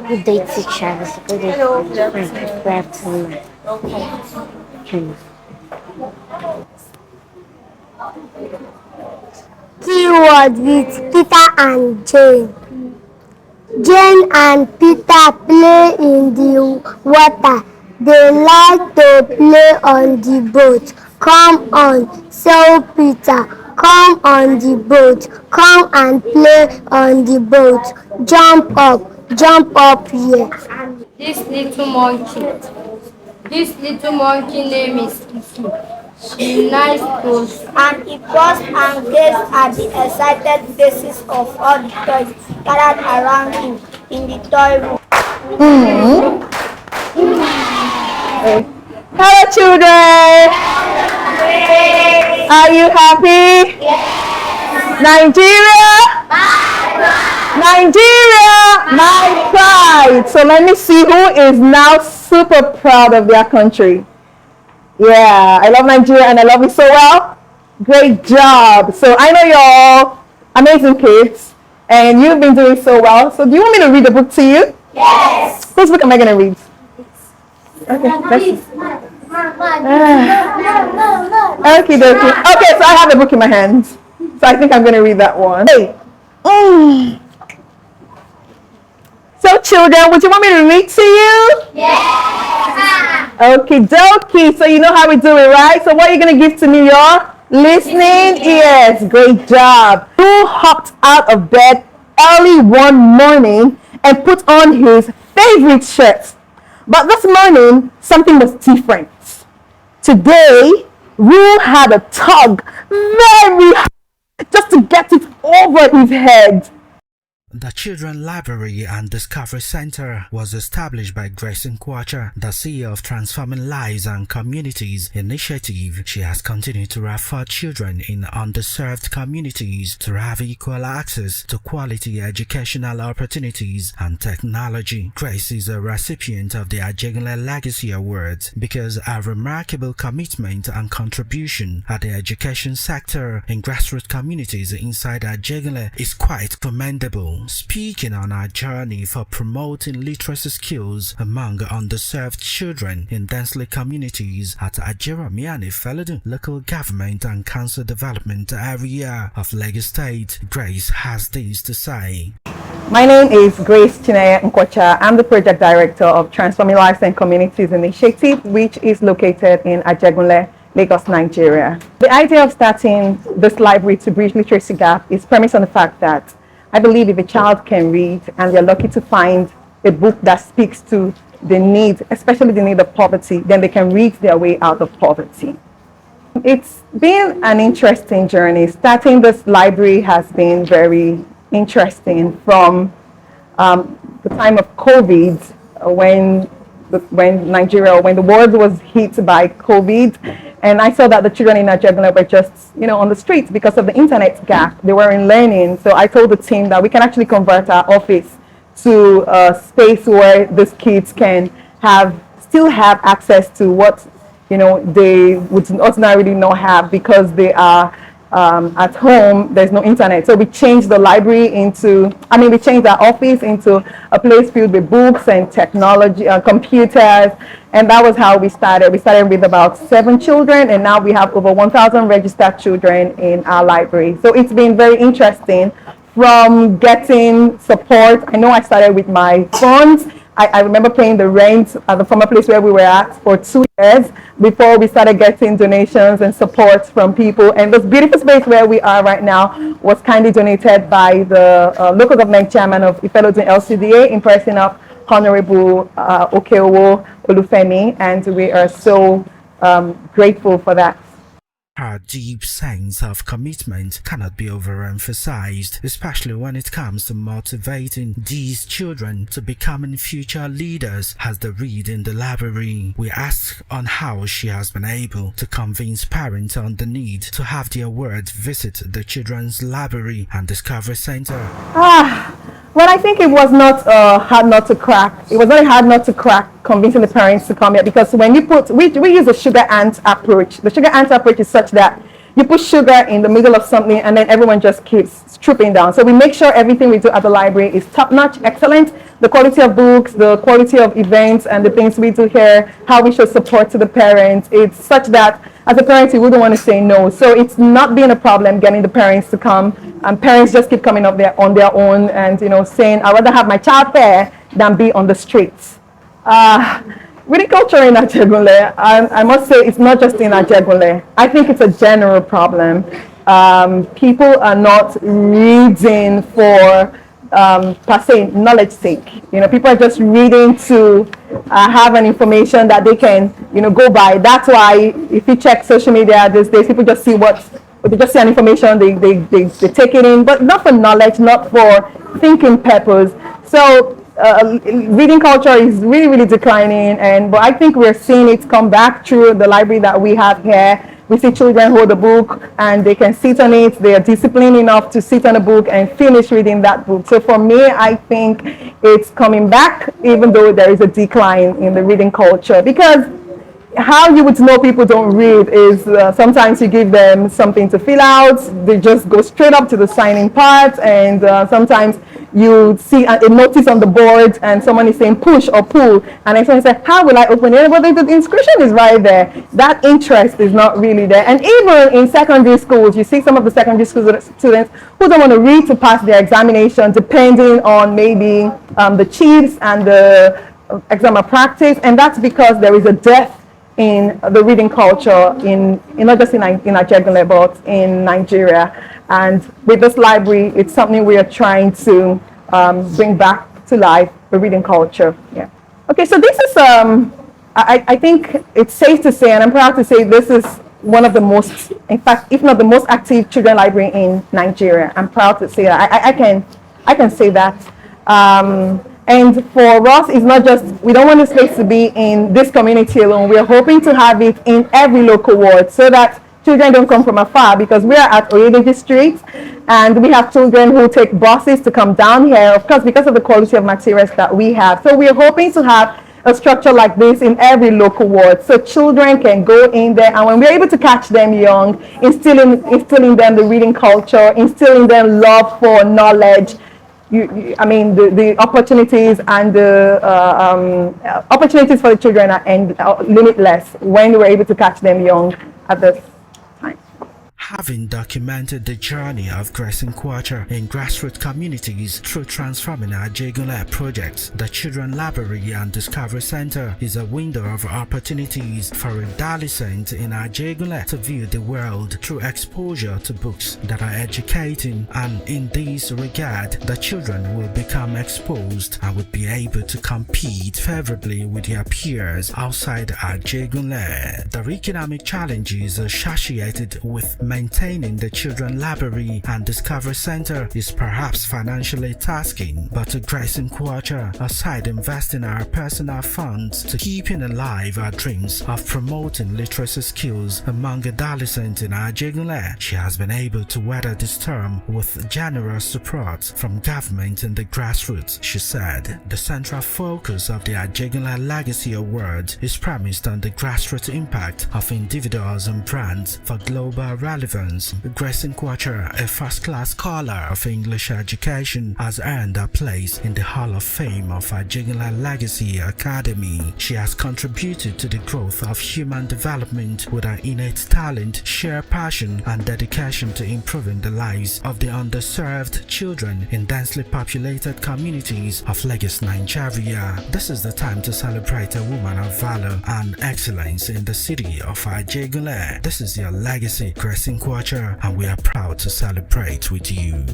Good day, teacher. Good day, Hello, good friend. afternoon. Good afternoon. Welcome. Keyword with Peter and Jane. Jane and Peter play in the water. They like to play on the boat. Come on, say Peter. Come on the boat. Come and play on the boat. Jump up here. This little monkey, this little monkey name is Kiki. She nice clothes. And he paused and gazed at the excited faces of all the toys gathered around him in the toy room. Hello, children. Are you happy? Nigeria? Nigeria, my pride. So let me see who is now super proud of their country. Yeah, I love Nigeria and I love it so well. Great job. So I know you're all amazing kids and you've been doing so well. So do you want me to read the book to you? Yes. Whose book am I going to read? Okay, let's Okay, dokie. Okay, so I have a book in my hands. So I think I'm going to read that one. Hey. So children, would you want me to read to you? Yes. Okie dokie. So you know how we do it, right? So what are you going to give to me, your listening ears? Great job. Who hopped out of bed early one morning and put on his favorite shirt? But this morning, something was different. Today, Rue had a tug very hard just to get it over his head. The Children's Library and Discovery Center was established by Grace Nkwocha, the CEO of Transforming Lives and Communities Initiative. She has continued to refer children in underserved communities to have equal access to quality educational opportunities and technology. Grace is a recipient of the Ajegunle Legacy Award because her remarkable commitment and contribution at the education sector in grassroots communities inside Ajegunle is quite commendable. Speaking on our journey for promoting literacy skills among underserved children in densely communities at Ajegunle Felodun local government and council development area of Lagos State, Grace has this to say. My name is Grace Nkwocha. I'm the project director of Transforming Lives and Communities Initiative, which is located in Ajegunle, Lagos, Nigeria. The idea of starting this library to bridge literacy gap is premised on the fact that I believe if a child can read and they're lucky to find a book that speaks to the need, especially the need of poverty, then they can read their way out of poverty. It's been an interesting journey. Starting this library has been very interesting from the time of COVID, when the world was hit by COVID. And I saw that the children in Ajegunle were just, on the streets because of the internet gap. They were in learning. So I told the team that we can actually convert our office to a space where these kids can still have access to what, they would ordinarily not have because they are at home. There's no internet. So we changed the library we changed our office into a place filled with books and technology, computers. And that was how we started. We started with about 7 children, and now we have over 1,000 registered children in our library. So it's been very interesting from getting support. I know I started with my funds. I remember paying the rent at the former place where we were at for 2 years before we started getting donations and support from people. And this beautiful space where we are right now was kindly donated by the local government chairman of Ifelodun LCDA in person of Honorable Okeowo Olufemi, and we are so grateful for that. Her deep sense of commitment cannot be overemphasized, especially when it comes to motivating these children to becoming future leaders as they read in the library. We ask on how she has been able to convince parents on the need to have their words visit the Children's Library and Discovery Center. Well, I think it was not hard not to crack. It was very hard not to crack convincing the parents to come here because when we use a sugar ant approach. The sugar ant approach is such that you put sugar in the middle of something and then everyone just keeps trooping down. So we make sure everything we do at the library is top-notch, excellent. The quality of books, the quality of events, and the things we do here, how we show support to the parents, it's such that as a parent, you wouldn't want to say no. So it's not been a problem getting the parents to come, and parents just keep coming up there on their own and, you know, saying, I'd rather have my child there than be on the streets. Reading culture in Ajegunle, I must say it's not just in Ajegunle. I think it's a general problem. People are not reading for per se knowledge sake. You know, people are just reading to have an information that they can, you know, go by. That's why if you check social media these days, people just see they just see an information, they take it in, but not for knowledge, not for thinking purpose. So reading culture is really declining, but I think we're seeing it come back through the library that we have here. We see children hold a book and they can sit on it. They are disciplined enough to sit on a book and finish reading that book. So for me, I think it's coming back, even though there is a decline in the reading culture. Because how you would know people don't read is sometimes you give them something to fill out, they just go straight up to the signing part, and sometimes you see a notice on the board and someone is saying push or pull, and then someone says, how will I open it? Well, the inscription is right there. That interest is not really there. And even in secondary schools, you see some of the secondary school students who don't want to read to pass their examination, depending on maybe the cheats and the exam practice, and that's because there is a dearth in the reading culture in not just in Ajegunle, but in Nigeria. And with this library, it's something we are trying to bring back to life, the reading culture. Yeah. Okay, so this is I think it's safe to say, and I'm proud to say, this is one of the most, in fact, if not the most active children library in Nigeria. I'm proud to say that. I can say that. And for us, it's not just, we don't want this place to be in this community alone. We're hoping to have it in every local ward so that children don't come from afar, because we are at Oyedeji Street and we have children who take buses to come down here, of course, because of the quality of materials that we have. So we're hoping to have a structure like this in every local ward so children can go in there, and when we're able to catch them young, instilling them the reading culture, instilling them love for knowledge, I mean, the opportunities and the opportunities for the children are limitless when we're able to catch them young at this time. Having documented the journey of Grace Nkwocha in grassroots communities through transforming Ajegunle projects, the Children Library and Discovery Center is a window of opportunities for adolescents in Ajegunle to view the world through exposure to books that are educating, and in this regard, the children will become exposed and will be able to compete favorably with their peers outside Ajegunle. The economic challenges associated with maintaining the Children Library and Discovery Center is perhaps financially tasking, but to Grace Nkwocha, aside investing our personal funds to keeping alive our dreams of promoting literacy skills among adolescents in Ajegunle, she has been able to weather this storm with generous support from government and the grassroots. She said the central focus of the Ajegunle Legacy Award is premised on the grassroots impact of individuals and brands for global relevance. Grace Nkwocha, a first-class scholar of English education, has earned a place in the Hall of Fame of Ajegunle Legacy Academy. She has contributed to the growth of human development with her innate talent, sheer passion, and dedication to improving the lives of the underserved children in densely populated communities of Lagos, Nigeria. This is the time to celebrate a woman of valor and excellence in the city of Ajegunle. This is your legacy, Grace Nkwocha, and we are proud to celebrate with you.